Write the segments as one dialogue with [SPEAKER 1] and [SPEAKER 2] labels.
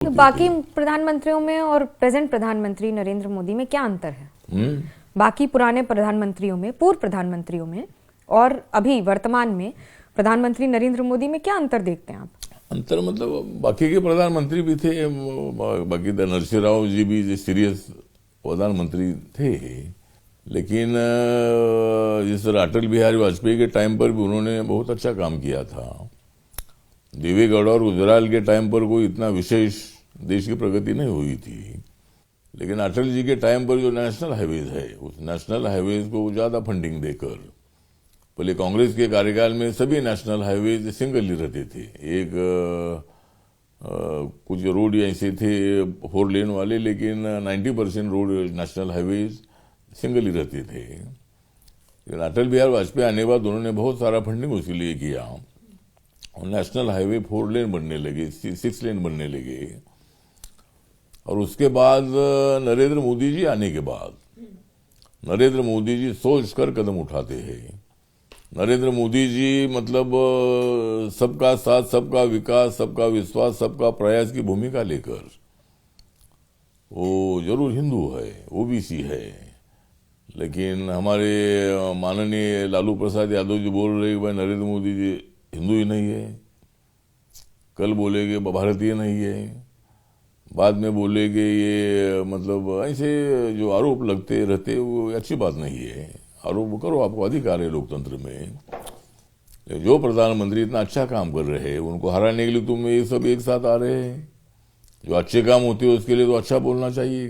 [SPEAKER 1] तो बाकी प्रधानमंत्रियों में और प्रेजेंट प्रधानमंत्री नरेंद्र मोदी में क्या अंतर है? बाकी पुराने प्रधानमंत्रियों में, पूर्व प्रधानमंत्रियों में और अभी वर्तमान में प्रधानमंत्री नरेंद्र मोदी में क्या अंतर देखते हैं आप?
[SPEAKER 2] अंतर मतलब बाकी के प्रधानमंत्री भी थे, बाकी नरसिंह राव जी भी सीरियस प्रधानमंत्री थे, लेकिन जिस तरह अटल बिहारी वाजपेयी के टाइम पर भी उन्होंने बहुत अच्छा काम किया था। देवेगौड़ा और गुजराल के टाइम पर कोई इतना विशेष देश की प्रगति नहीं हुई थी, लेकिन अटल जी के टाइम पर जो नेशनल हाईवेज है, उस नेशनल हाईवेज को ज्यादा फंडिंग देकर, पहले कांग्रेस के कार्यकाल में सभी नेशनल हाईवेज सिंगल ही रहते थे। एक कुछ रोड ऐसे थे 4 लेन वाले, लेकिन 90% रोड नेशनल हाईवेज सिंगल ही रहते थे। लेकिन अटल बिहारी वाजपेयी आने के बाद उन्होंने बहुत सारा फंडिंग उसके लिए किया और नेशनल हाईवे 4 लेन बनने लगे, 6 लेन बनने लगे। और उसके बाद नरेंद्र मोदी जी आने के बाद नरेंद्र मोदी जी सोच कर कदम उठाते हैं। नरेंद्र मोदी जी मतलब सबका साथ, सबका विकास, सबका विश्वास, सबका प्रयास की भूमिका लेकर, वो जरूर हिंदू है, ओबीसी है, लेकिन हमारे माननीय लालू प्रसाद यादव जी बोल रहे कि भाई नरेंद्र मोदी जी हिंदू ही नहीं है, कल बोलेगे भारतीय नहीं है, बाद में बोलेगे ये, मतलब ऐसे जो आरोप लगते रहते वो अच्छी बात नहीं है। आरोप करो, आपको अधिकार है लोकतंत्र में। जो प्रधानमंत्री इतना अच्छा काम कर रहे हैं उनको हराने के लिए तुम ये सब एक साथ आ रहे हैं। जो अच्छे काम होते हैं उसके लिए तो अच्छा बोलना चाहिए।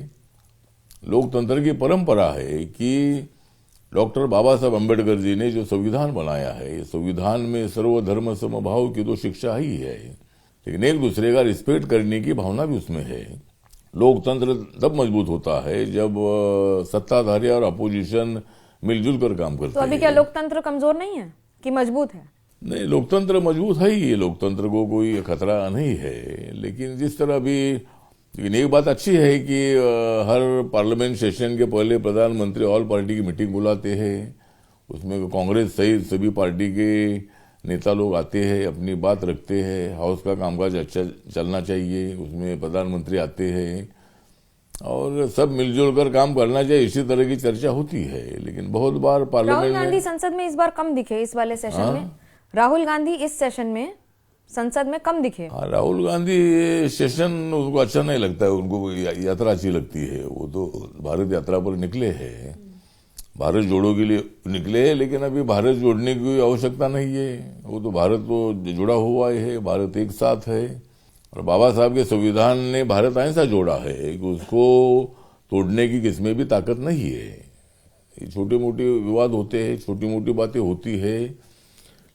[SPEAKER 2] लोकतंत्र की परंपरा है कि डॉक्टर बाबा साहब अम्बेडकर जी ने जो संविधान बनाया है, संविधान में सर्वधर्म समभाव की तो शिक्षा ही है, लेकिन एक दूसरे का रिस्पेक्ट करने की भावना भी उसमें है। लोकतंत्र तब मजबूत होता है जब सत्ताधारी और अपोजिशन मिलजुल कर काम करते हैं।
[SPEAKER 1] तो अभी क्या लोकतंत्र कमजोर नहीं है कि मजबूत है?
[SPEAKER 2] नहीं, लोकतंत्र मजबूत है ही, लोकतंत्र को कोई खतरा नहीं है, लेकिन जिस तरह भी, लेकिन एक बात अच्छी है कि हर पार्लियामेंट सेशन के पहले प्रधानमंत्री ऑल पार्टी की मीटिंग बुलाते हैं। उसमें कांग्रेस सहित सभी पार्टी के नेता लोग आते हैं, अपनी बात रखते हैं। हाउस का कामकाज अच्छा चलना चाहिए, उसमें प्रधानमंत्री आते हैं और सब मिलजुल कर काम करना चाहिए। इसी तरह की चर्चा होती है, लेकिन बहुत बार पार्लियामेंट में
[SPEAKER 1] राहुल गांधी संसद में इस बार कम दिखे। इस वाले सेशन में राहुल गांधी इस सेशन में संसद में कम दिखे।
[SPEAKER 2] हाँ, राहुल गांधी सेशन उनको अच्छा नहीं लगता है, उनको यात्रा अच्छी लगती है। वो तो भारत यात्रा पर निकले हैं, भारत जोड़ो के लिए निकले हैं, लेकिन अभी भारत जोड़ने की कोई आवश्यकता नहीं है। वो तो भारत तो जुड़ा हुआ है, भारत एक साथ है। और बाबा साहब के संविधान ने भारत ऐसा जोड़ा है कि उसको तोड़ने की किसमें भी ताकत नहीं है। छोटे मोटे विवाद होते हैं, छोटी मोटी बातें होती है,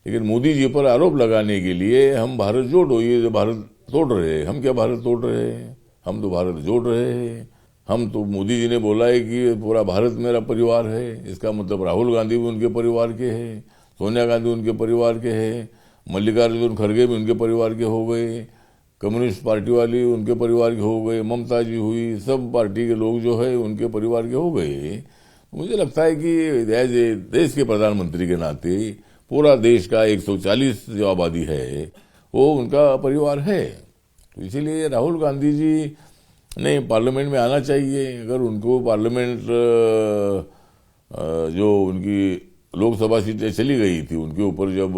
[SPEAKER 2] लेकिन मोदी जी पर आरोप लगाने के लिए हम भारत जोड़ो, ये जो भारत तोड़ रहे हैं, हम क्या भारत तोड़ रहे हैं? हम तो भारत जोड़ रहे हैं। हम तो, मोदी जी ने बोला है कि पूरा भारत मेरा परिवार है, इसका मतलब राहुल गांधी भी उनके परिवार के हैं, सोनिया गांधी उनके परिवार के हैं, मल्लिकार्जुन खड़गे भी उनके परिवार के हो गए, कम्युनिस्ट पार्टी वाली उनके परिवार के हो गए, ममता जी हुई, सब पार्टी के लोग जो है उनके परिवार के हो गए। मुझे लगता है कि देश के प्रधानमंत्री के नाते पूरा देश का 140 जो आबादी है वो उनका परिवार है। तो इसीलिए राहुल गांधी जी ने पार्लियामेंट में आना चाहिए। अगर उनको पार्लियामेंट जो उनकी लोकसभा सीटें चली गई थी उनके ऊपर, जब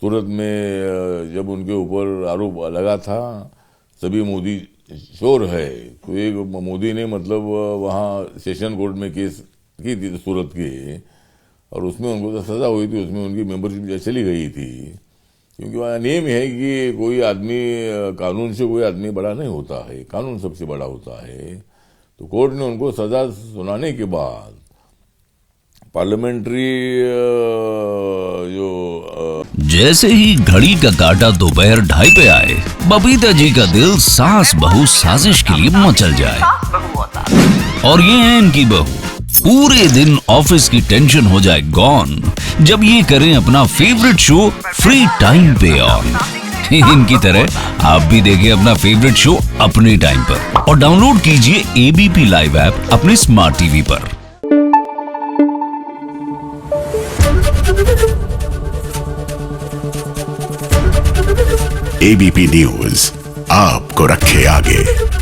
[SPEAKER 2] सूरत में जब उनके ऊपर आरोप लगा था सभी मोदी चोर है, तो एक मोदी ने मतलब वहाँ सेशन कोर्ट में केस की थी सूरत के, और उसमें उनको तो सजा हुई थी, उसमें उनकी मेंबरशिप चली गई थी। क्योंकि वहाँ नियम है कि कोई आदमी, कानून से कोई आदमी बड़ा नहीं होता है, कानून सबसे बड़ा होता है। तो कोर्ट ने उनको सजा सुनाने के बाद पार्लियामेंट्री
[SPEAKER 3] जैसे ही घड़ी का काटा दोपहर 2:30 पे आए, बबीता जी का दिल सास बहू साजिश के लिए मचल जाए। और ये है इनकी बहू, पूरे दिन ऑफिस की टेंशन हो जाए गॉन जब ये करें अपना फेवरेट शो फ्री टाइम पे ऑन। इनकी तरह आप भी देखिए अपना फेवरेट शो अपने टाइम पर और डाउनलोड कीजिए एबीपी लाइव ऐप अपने स्मार्ट टीवी पर।
[SPEAKER 4] एबीपी न्यूज आपको रखे आगे।